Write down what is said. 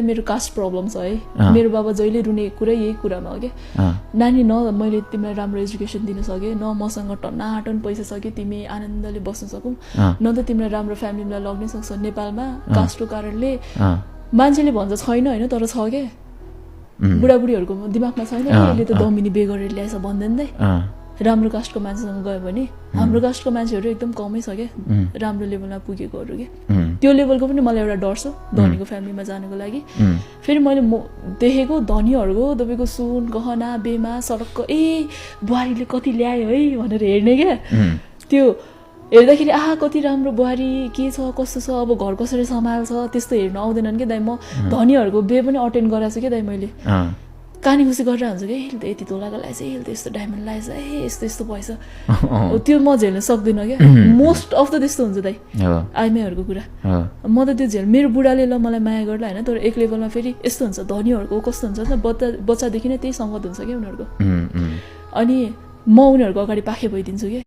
मेरो caste problem छ है मेरो बाबा जहिले रुने कुरै यही कुरामा हो के नानी न मैले तिमीलाई राम्रो एजुकेसन दिन सके न मसँग टन्नाटन पैसा छ कि तिमी आनन्दले बस्न सकौ न त तिमीलाई राम्रो फ्यामिलीलाई लग्नै सक्छ नेपालमा कास्टको कारणले मान्छेले भन्छ छैन हैन तर छ के बुढाबुढीहरुको दिमागमा छैन यसले त दमिनी बे गरेर ल्याएछ भन्दैनदै राम्रो कास्टको मान्छेसँग गयो भने हाम्रो कास्टको मान्छेहरु एकदम कमै छ के राम्रो लेभलमा पुगेकोहरु के त्यो लेभलको पनि मलाई एउटा डर छ धनीको फ्यामिलीमा जानको लागि फेरि मैले देखेको धनीहरुको तपाईको सुन गहना बेमा सडकको बुहारीले कति ल्यायो है भनेर हेर्ने के त्यो हेर्दाखेरि आहा कति राम्रो बुहारी के छ कस्तो छ अब घर कसरी सम्हाल्छ त्यस्तो हेर्न आउँदैनन् के दाइ म धनीहरुको बे पनि अटेन्ड गराएको छु के दाइ मैले कानी खुसी गरेर हुन्छ के यसले त यति तोलाको लाएछ यसले त यस्तो डायमन्ड लाएछ यस्तो यस्तो भएछ त्यो म झेल्न सक्दिन के मोस्ट अफ द त्यस्तो हुन्छ दाइ आइमाईहरुको कुरा म त त्यो झेल मेरो बुढाले ल मलाई माया गर्ला हैन तर एक लेभलमा फेरि यस्तो हुन्छ धनीहरुको कस्तो हुन्छ नि बच्चादेखि नै त्यही संगत हुन्छ के उनीहरुको अनि म उनीहरुको अगाडि पाखे भइदिन्छु के